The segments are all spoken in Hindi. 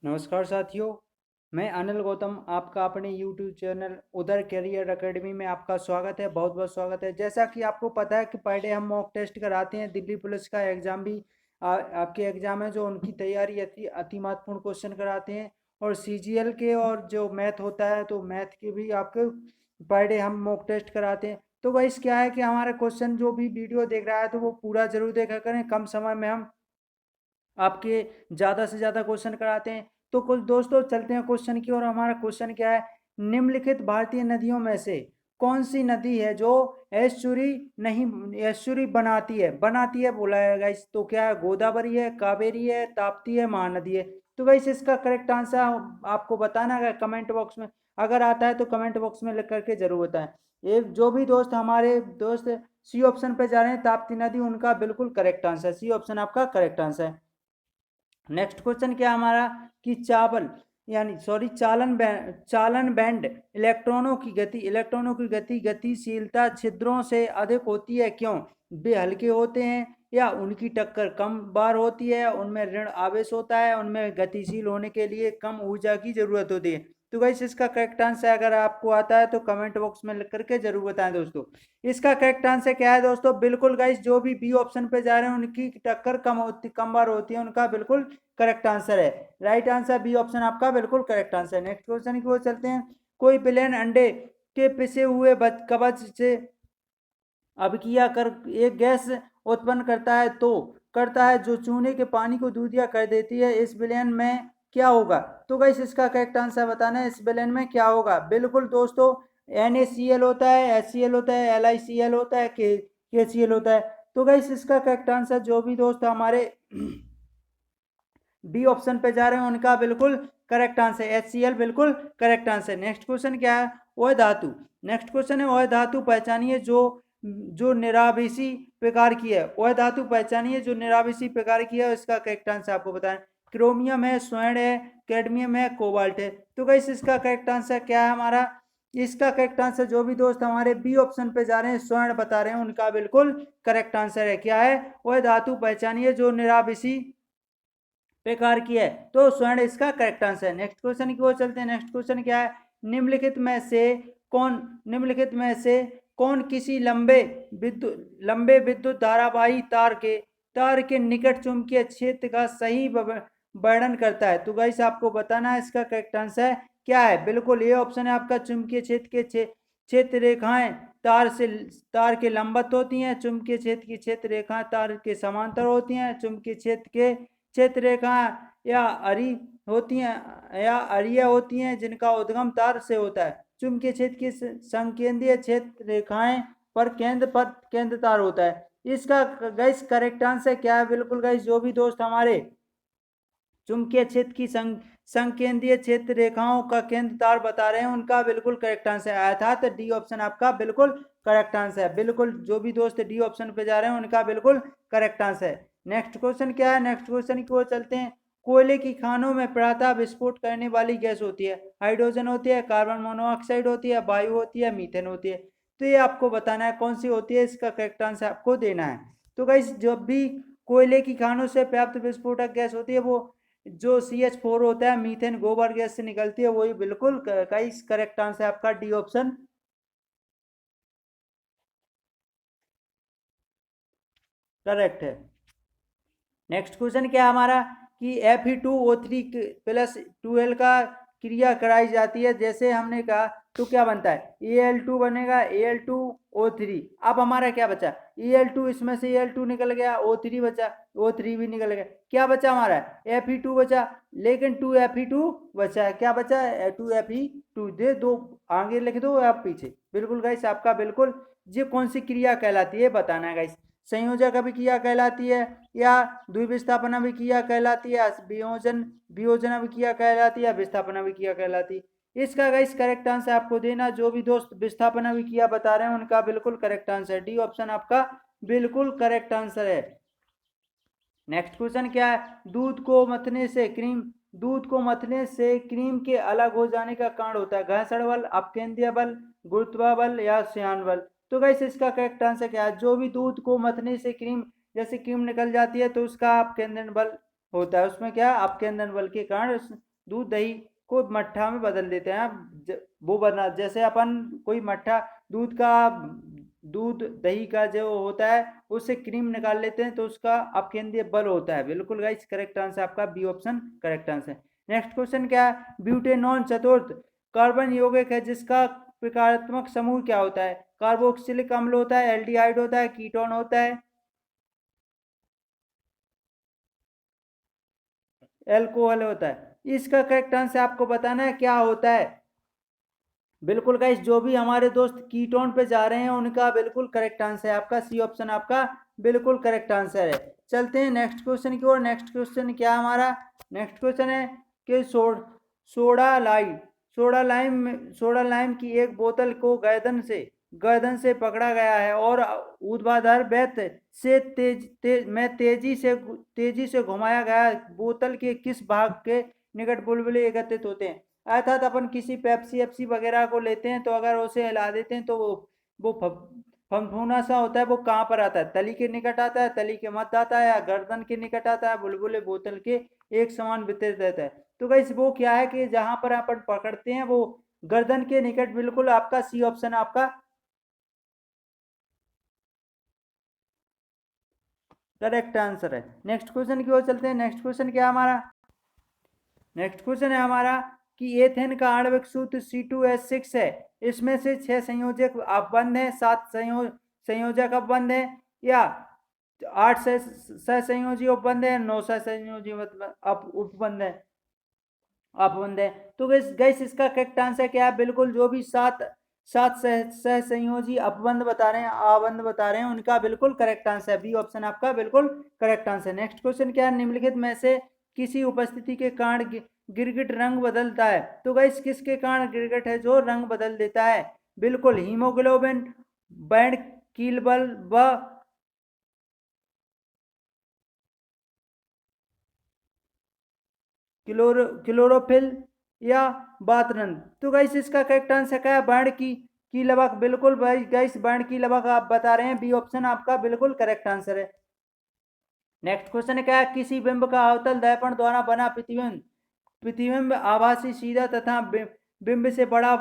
नमस्कार साथियों, मैं अनिल गौतम आपका अपने YouTube चैनल उधर करियर एकेडमी में आपका स्वागत है। बहुत बहुत स्वागत है। जैसा कि आपको पता है कि पर डे हम मॉक टेस्ट कराते हैं। दिल्ली पुलिस का एग्ज़ाम भी आपके एग्ज़ाम है जो उनकी तैयारी अति अति महत्वपूर्ण क्वेश्चन कराते हैं। और CGL के और जो मैथ होता है तो मैथ के भी आपके पर डे हम मॉक टेस्ट कराते हैं। तो गाइस क्या है कि हमारा क्वेश्चन जो भी वीडियो देख रहा है तो वो पूरा जरूर देखा करें। कम समय में हम आपके ज़्यादा से ज़्यादा क्वेश्चन कराते हैं। तो कुछ दोस्तों चलते हैं क्वेश्चन की ओर। हमारा क्वेश्चन क्या है, निम्नलिखित भारतीय नदियों में से कौन सी नदी है जो एस्चुरी नहीं एस्चुरी बनाती है बोला है गाइस। तो क्या है, गोदावरी है, कावेरी है, ताप्ती है, महानदी है। तो गाइस इसका करेक्ट आंसर आपको बताना है कमेंट बॉक्स में। अगर आता है तो कमेंट बॉक्स में लिख करके जरूर बताएं। ये जो भी दोस्त हमारे दोस्त सी ऑप्शन पे जा रहे हैं, ताप्ती नदी, उनका बिल्कुल करेक्ट आंसर सी ऑप्शन आपका करेक्ट आंसर है। नेक्स्ट क्वेश्चन क्या हमारा कि चावल यानी सॉरी चालन बैंड इलेक्ट्रॉनों की गति गतिशीलता छिद्रों से अधिक होती है, क्यों? वे हल्के होते हैं, या उनकी टक्कर कम बार होती है, उनमें ऋण आवेश होता है, उनमें गतिशील होने के लिए कम ऊर्जा की जरूरत होती है। तो गाइस इसका करेक्ट आंसर अगर आपको आता है तो कमेंट बॉक्स में लिख करके जरूर बताएं दोस्तों। इसका करेक्ट आंसर क्या है दोस्तों? बिल्कुल गाइस, जो भी बी ऑप्शन पे जा रहे हैं उनकी टक्कर कम बार होती है, उनका बिल्कुल करेक्ट आंसर है। राइट आंसर बी ऑप्शन आपका बिल्कुल करेक्ट आंसर है। नेक्स्ट क्वेश्चन की ओर चलते हैं। कोई बिलियन अंडे के पिसे हुए कवच से अबकिया कर एक गैस उत्पन्न करता है जो चूने के पानी को दूधिया कर देती है। इस विलयन में क्या होगा? तो गाइस इसका करेक्ट आंसर बताना है, इस विलयन में क्या होगा। बिल्कुल दोस्तों, NaCl होता है, HCl होता है, LiCl होता है, KCl होता है। तो गाइस इसका करेक्ट आंसर जो भी दोस्त हमारे बी ऑप्शन पे जा रहे हैं उनका बिल्कुल करेक्ट आंसर HCl बिल्कुल करेक्ट आंसर। नेक्स्ट क्वेश्चन क्या है, वह धातु। नेक्स्ट क्वेश्चन है, वह धातु पहचानिए जो जो निराभिषी प्रकार की है। वह धातु पहचानिए जो निराभिषी प्रकार की है। इसका करेक्ट आंसर आपको बताएं। क्रोमियम है, स्वर्ण है, कैडमियम है, कोबाल्ट है। तो गाइस इसका करेक्ट आंसर क्या है हमारा? इसका करेक्ट आंसर जो भी दोस्त हमारे बी ऑप्शन पे जा रहे हैं, स्वर्ण बता रहे हैं, उनका बिल्कुल करेक्ट आंसर है। क्या है? वह धातु पहचानिए जो निराभिषी बेकार की है। तो स्वर्ण इसका करेक्ट आंसर है। नेक्स्ट क्वेश्चन की ओर चलते हैं। नेक्स्ट क्वेश्चन क्या है, निम्नलिखित में से निम्नलिखित में से कौन किसी लंबे विद्युत धारावाही तार के निकट चुंबकीय क्षेत्र का सही वर्णन करता है? तो गाइस आपको बताना है इसका करेक्ट आंसर क्या है। बिल्कुल ये ऑप्शन है आपका, चुंबकीय क्षेत्र के क्षेत्र रेखाएं तार के लंबवत होती हैं, चुंबकीय क्षेत्र की क्षेत्र रेखाएं तार के समांतर होती हैं, चुंबकीय क्षेत्र के क्षेत्र रेखा या अरी होती हैं या अरीय होती हैं जिनका उद्गम तार से होता है। चुंबकीय क्षेत्र की संकेंद्रीय क्षेत्र रेखाएं पर केंद्र तार होता है। इसका गाइस करेक्ट आंसर क्या है? बिल्कुल गाइस, जो भी दोस्त हमारे चुंबकीय क्षेत्र की संकेंद्रीय क्षेत्र रेखाओं का केंद्र तार बता रहे हैं, उनका बिल्कुल करेक्ट आंसर है, अर्थात डी ऑप्शन आपका बिल्कुल करेक्ट आंसर है। बिल्कुल जो भी दोस्त डी ऑप्शन पे जा रहे हैं उनका बिल्कुल करेक्ट आंसर है। नेक्स्ट क्वेश्चन क्या है? नेक्स्ट क्वेश्चन की ओर चलते हैं। कोयले की खानों में प्रातः विस्फोट करने वाली गैस होती है। हाइड्रोजन होती है, कार्बन मोनोऑक्साइड होती है, वायु होती है, मीथेन होती है। तो ये आपको बताना है कौन सी होती है, इसका करेक्ट आंसर आपको देना है। तो गाइस जब भी कोयले की खानों से प्राप्त विस्फोटक गैस होती है, वो जो CH4 होता है, मीथेन गोबर गैस से निकलती है, वही बिल्कुल गाइस करेक्ट आंसर आपका डी ऑप्शन करेक्ट है। नेक्स्ट क्वेश्चन क्या है हमारा कि Fe2O3 प्लस 12 का क्रिया कराई जाती है, जैसे हमने कहा तो क्या बनता है? Al2 बनेगा, Al2O3। अब हमारा क्या बचा? Al2, इसमें से Al2 निकल गया, O3 बचा, O3 भी निकल गया, क्या बचा हमारा? Fe2 बचा। लेकिन 2Fe2 बचा है, क्या बचा? 2Fe2 दे दो, आगे लिख दो आप पीछे। बिल्कुल गाइस आपका बिल्कुल, ये कौन सी क्रिया कहलाती है बताना है गाइस। संयोजक अभिक्रिया कहलाती है, या द्विविस्थापन अभिक्रिया कहलाती है, वियोजन वियोजन अभिक्रिया कहलाती है, विस्थापन अभिक्रिया कहलाती है। इसका गाइस करेक्ट आंसर आपको देना। जो भी दोस्त विस्थापन अभिक्रिया बता रहे हैं उनका बिल्कुल करेक्ट आंसर डी ऑप्शन आपका बिल्कुल करेक्ट आंसर है। नेक्स्ट क्वेश्चन क्या है, दूध को मथने से क्रीम के अलग हो जाने का कारण होता है? घर्षण बल, अपकेंद्रीय बल, गुरुत्वाबल या श्यान बल? तो गाइस इसका करेक्ट आंसर क्या है? जो भी दूध को मथने से जैसे क्रीम निकल जाती है तो उसका अपकेंद्रण बल होता है, उसमें क्या अपकेंद्रण बल के कारण दूध दही को मट्ठा में बदल देते हैं। वो बना, जैसे अपन कोई मट्ठा दूध दही का जो होता है उससे क्रीम निकाल लेते हैं तो उसका अपकेंद्रीय बल होता है। बिल्कुल गाइस, करेक्ट आंसर आपका B option correct answer. Next question क्या है, ब्यूटेनॉन चतुर्थ कार्बन यौगिक है जिसका प्रकारात्मक समूह क्या होता है? कार्बोक्सिलिक अम्ल होता है, एल्डिहाइड होता है, कीटोन होता है, एल्कोहल होता है। इसका करेक्ट आंसर आपको बताना है क्या होता है। बिल्कुल गाइस, जो भी हमारे दोस्त कीटोन पे जा रहे हैं उनका बिल्कुल करेक्ट आंसर है आपका सी ऑप्शन आपका बिल्कुल करेक्ट आंसर है। चलते हैं नेक्स्ट क्वेश्चन की ओर। नेक्स्ट क्वेश्चन क्या हमारा, नेक्स्ट क्वेश्चन है कि सोडा लाइम की एक बोतल को गर्दन से पकड़ा गया है और ऊर्ध्वाधर बेत से तेजी से घुमाया गया। बोतल के किस भाग के निकट बुलबुले एकत्रित होते हैं? अर्थात अपन किसी पेप्सी एप्सी वगैरह को लेते हैं तो अगर उसे हिला देते हैं तो वो फंफूना सा होता है, वो कहाँ पर आता है? तली के निकट आता है, तली के मध्य आता है, या गर्दन के निकट आता है? बुलबुले बोतल के एक समान वितरित रहता है। तो गाइस वो क्या है कि जहां पर अपन पकड़ते हैं वो गर्दन के निकट, बिल्कुल आपका सी ऑप्शन आपका करेक्ट आंसर है। नेक्स्ट क्वेश्चन की ओर चलते हैं। नेक्स्ट क्वेश्चन क्या हमारा, नेक्स्ट क्वेश्चन है हमारा कि एथेन का आणविक सूत्र C2H6 है। इसमें से 6 संयोजक अपबंध है, 7 संयोजक अपबंध है, या 8 सहसंयोजी उपबंध है, 9 सहसंयोजी उपबंध है अपबंध है। तो गैस इसका करेक्ट आंसर क्या है? बिल्कुल जो भी सात सहसंयोजी अपबंध बता रहे हैं, आबंध बता रहे हैं, उनका बिल्कुल करेक्ट आंसर है बी ऑप्शन आपका बिल्कुल करेक्ट आंसर। नेक्स्ट क्वेश्चन क्या है, निम्नलिखित में से किसी उपस्थिति के कारण गिरगिट रंग बदलता है? तो गाइस किसके कारण गिरगिट है जो रंग बदल देता है? बिल्कुल हीमोग्लोबिन, बैंड कीलबल व क्लोरोफिल या बातरन। तो गाइस इसका करेक्ट आंसर क्या है? बाण की लबक। बिल्कुल भाई गाइस, बाण की लबक आप बता रहे हैं, बी ऑप्शन आपका बिल्कुल करेक्ट आंसर है। नेक्स्ट क्वेश्चन क्या है, किसी बिंब का अवतल दर्पण द्वारा बना प्रतिबिंब आभासी सीधा तथा बिंब से बड़ा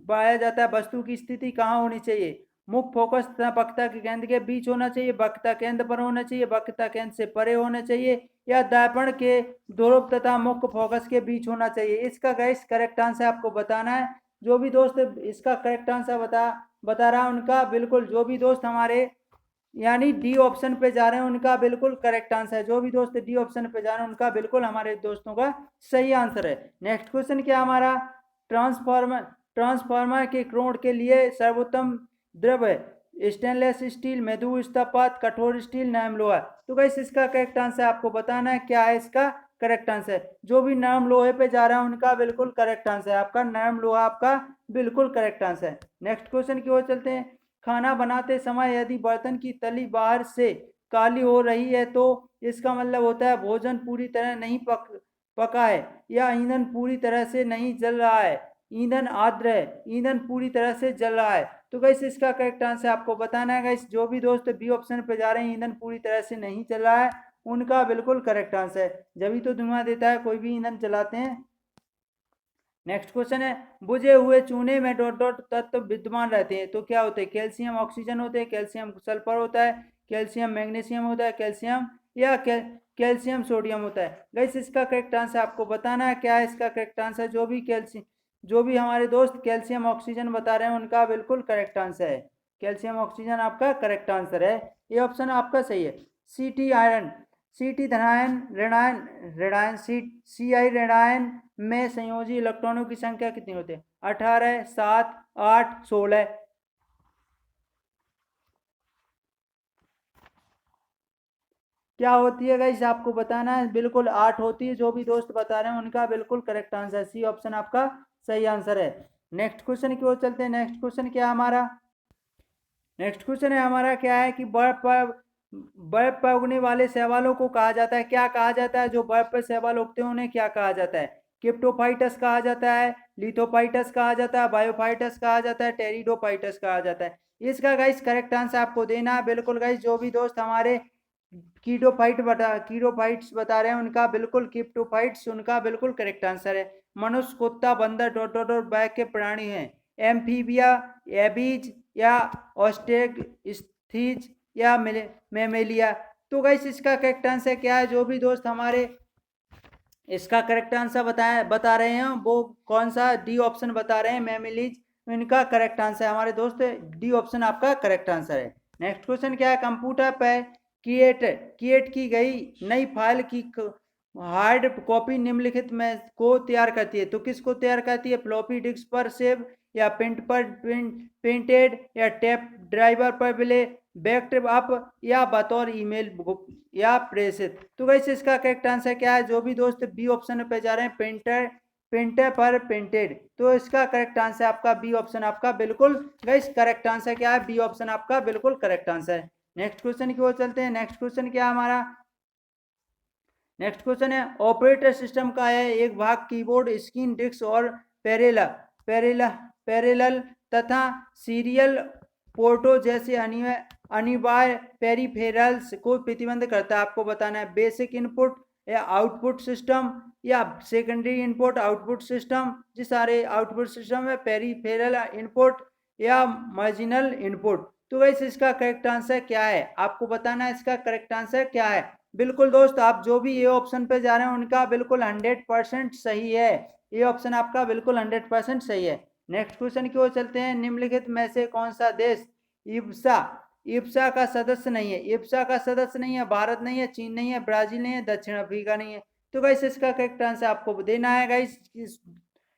पाया जाता है। वस्तु की स्थिति कहाँ होनी चाहिए? मुख्य फोकस तथा वक्ता के केंद्र के बीच होना चाहिए, वक्ता केंद्र पर होना चाहिए, वक्ता केंद्र से परे होना चाहिए, या दर्पण के ध्रुव तथा मुख्य फोकस के बीच होना चाहिए? इसका गाइस करेक्ट आंसर आपको बताना है। जो भी दोस्त इसका करेक्ट आंसर बता रहा है उनका बिल्कुल, जो भी दोस्त हमारे यानी डी ऑप्शन पे जा रहे हैं उनका बिल्कुल करेक्ट आंसर है। जो भी दोस्त डी ऑप्शन पे जा रहे हैं उनका बिल्कुल हमारे दोस्तों का सही आंसर है। नेक्स्ट क्वेश्चन क्या हमारा, ट्रांसफार्मर ट्रांसफार्मर के क्रोड के लिए सर्वोत्तम द्रव है स्टेनलेस स्टील, मृदु इस्पात, कठोर स्टील, नरम लोहा। तो गाइस इसका करेक्ट आंसर आपको बताना है क्या है इसका करेक्ट आंसर। जो भी नरम लोहे पे जा रहा है उनका बिल्कुल करेक्ट आंसर है आपका नरम लोहा आपका बिल्कुल करेक्ट आंसर है। नेक्स्ट क्वेश्चन की ओर चलते हैं। खाना बनाते समय यदि बर्तन की तली बाहर से काली हो रही है तो इसका मतलब होता है भोजन पूरी तरह नहीं पका है, या ईंधन पूरी तरह से नहीं जल रहा है। ईंधन आर्द्र है, ईंधन पूरी तरह से जल रहा है। तो गाइस इसका करेक्ट आंसर आपको बताना है। गाइस जो भी दोस्त बी ऑप्शन पे जा रहे हैं ईंधन पूरी तरह से नहीं चल रहा है उनका बिल्कुल करेक्ट आंसर है। जब भी तो धुआं देता है कोई भी ईंधन चलाते हैं। नेक्स्ट क्वेश्चन है, बुझे हुए चूने में डॉट डॉट तत्व विद्यमान रहते हैं तो क्या होते हैं? कैल्शियम ऑक्सीजन होते हैं, कैल्शियम सल्फर होता है, कैल्शियम मैग्नीशियम होता है, कैल्शियम या कैल्शियम सोडियम होता है। गाइस इसका करेक्ट आंसर आपको बताना है क्या है इसका करेक्ट आंसर। जो भी हमारे दोस्त कैल्शियम ऑक्सीजन बता रहे हैं उनका बिल्कुल करेक्ट आंसर है कैल्शियम ऑक्सीजन आपका करेक्ट आंसर है, ये ऑप्शन आपका सही है। सी आयरन सी धनायन ऋणायन ऋणायन सी आई ऋणायन में संयोजी इलेक्ट्रॉनों की संख्या कितनी होती है? 18, 7, 8, 16। क्या होती है गाइस आपको बताना है, बिल्कुल 8 होती है। जो भी दोस्त बता रहे हैं उनका बिल्कुल करेक्ट आंसर सी ऑप्शन आपका सही आंसर है। नेक्स्ट क्वेश्चन की ओर चलते हैं। नेक्स्ट क्वेश्चन क्या हमारा, नेक्स्ट क्वेश्चन है हमारा क्या है कि बर्फ पर उगने वाले शैवालों को कहा जाता है, क्या कहा जाता है? जो बर्फ पर शैवाल उगते हैं उन्हें क्या कहा जाता है? क्रिप्टोफाइटस कहा जाता है, लिथोफाइटस कहा जाता है, बायोफाइटस कहा जाता है, टेरिडोफाइटस कहा जाता है। इसका गाइस करेक्ट आंसर आपको देना है बिल्कुल। गाइस जो भी दोस्त हमारे कीटोफाइट्स बता रहे हैं उनका बिल्कुल, किप्टोफाइट्स उनका बिल्कुल करेक्ट आंसर है। मनुष्य, कुत्ता, बंदर डॉट डॉट डॉट बैग के प्राणी हैं। एम्फीबिया, एबीज या ऑस्ट्रेगस्थीज या मेमेलिया। तो गाइस इसका करेक्ट आंसर क्या है? जो भी दोस्त हमारे इसका करेक्ट आंसर बता रहे हैं वो कौन सा डी ऑप्शन बता रहे हैं, मेमेलीज, इनका करेक्ट आंसर है हमारे दोस्त, डी ऑप्शन आपका करेक्ट आंसर है। नेक्स्ट क्वेश्चन क्या है? कंप्यूटर पर क्रिएट की गई नई फाइल की हार्ड कॉपी निम्नलिखित में को तैयार करती है। तो किसको तैयार करती है? फ्लॉपी डिस्क पर सेव, या प्रिंटेड, या टेप ड्राइवर पर बिले बैकअप अप, या बतौर ईमेल या प्रेषित। तो वैसे इसका करेक्ट आंसर क्या है? जो भी दोस्त बी ऑप्शन पे जा रहे हैं, प्रिंटर पर प्रिंटेड, तो इसका करेक्ट आंसर आपका बी ऑप्शन आपका बिल्कुल गाइस करेक्ट आंसर क्या है? बी ऑप्शन आपका बिल्कुल करेक्ट आंसर है। नेक्स्ट क्वेश्चन की ओर चलते हैं। नेक्स्ट क्वेश्चन क्या है हमारा? नेक्स्ट क्वेश्चन है ऑपरेटर सिस्टम का है एक भाग कीबोर्ड, स्क्रीन, डिस्क और पैरेलल तथा सीरियल पोर्टो जैसे अनिवार्य पेरिफेरल्स को प्रतिबंध करता है। आपको बताना है बेसिक इनपुट या आउटपुट सिस्टम या सेकेंडरी इनपुट आउटपुट सिस्टम, जिस सारे आउटपुट सिस्टम है, पेरिफेरल इनपुट या मार्जिनल इनपुट। तो वैसे इसका करेक्ट आंसर क्या है? आपको बताना है इसका करेक्ट आंसर क्या है। बिल्कुल दोस्त, आप जो भी ये ऑप्शन पे जा रहे हैं उनका बिल्कुल 100% सही है। ये ऑप्शन आपका बिल्कुल 100% सही है। नेक्स्ट क्वेश्चन की ओर चलते हैं। निम्नलिखित में से कौन सा देश इब्सा का सदस्य नहीं है? इब्सा का सदस्य नहीं है, भारत नहीं है, चीन नहीं है, ब्राजील नहीं है, दक्षिण अफ्रीका नहीं है। तो गाइस इसका करेक्ट आंसर आपको देना है गाइस।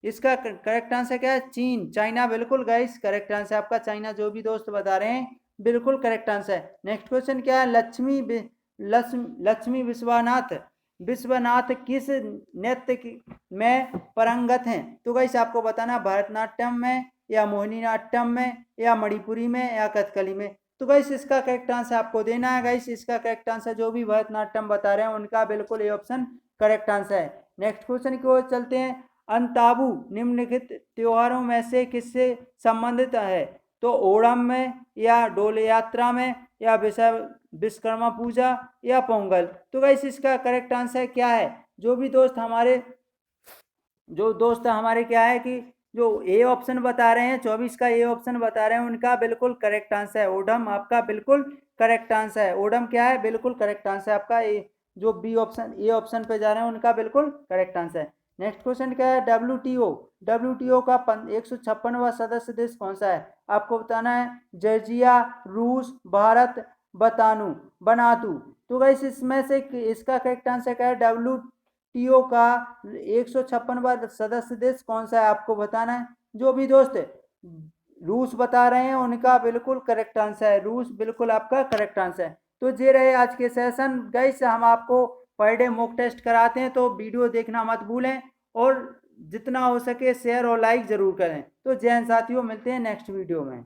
इसका करेक्ट आंसर क्या है? चीन, चाइना, बिल्कुल गाइस करेक्ट आंसर आपका चाइना। जो भी दोस्त बता रहे हैं बिल्कुल करेक्ट आंसर है। नेक्स्ट क्वेश्चन क्या है? लक्ष्मी विश्वनाथ किस नृत्य में पारंगत हैं? तो गाइस आपको बताना भरतनाट्यम में, या मोहिनीअट्टम में, या मणिपुरी में, या कथकली में। तो गाइस इसका करेक्ट आंसर आपको देना है गाइस। इसका करेक्ट आंसर जो भी भरतनाट्यम बता रहे हैं उनका बिल्कुल ये ऑप्शन करेक्ट आंसर है। नेक्स्ट क्वेश्चन की ओर चलते हैं। अंताबू निम्नलिखित त्योहारों में से किससे संबंधित है? तो ओणम में, या डोल यात्रा में, या विश्वकर्मा पूजा, या पोंगल। तो गाइस इसका करेक्ट आंसर क्या है? जो दोस्त हमारे क्या है कि जो ए ऑप्शन बता रहे हैं 24 का ए ऑप्शन बता रहे हैं उनका बिल्कुल करेक्ट आंसर है ओडम, आपका बिल्कुल करेक्ट आंसर है ओडम। क्या है? बिल्कुल करेक्ट आंसर आपका जो बी ऑप्शन ए ऑप्शन पे जा रहे हैं उनका बिल्कुल करेक्ट आंसर है। नेक्स्ट क्वेश्चन क्या है? डब्ल्यूटीओ का 156वां सदस्य देश कौन सा है? आपको बताना है जॉर्जिया, रूस, भारत, बनातू। तो गाइस इसमें से इसका करेक्ट आंसर क्या है? डब्ल्यूटीओ का 156वां सदस्य देश कौन सा है? आपको बताना है। जो भी दोस्त रूस बता रहे हैं उनका बिल्कुल करेक्ट आंसर है रूस, बिल्कुल आपका करेक्ट आंसर है। तो ये रहे आज के सेशन गाइस। हम आपको पर डे मॉक टेस्ट कराते हैं, तो वीडियो देखना मत भूलें और जितना हो सके शेयर और लाइक जरूर करें। तो जय हिंद साथियों, मिलते हैं नेक्स्ट वीडियो में।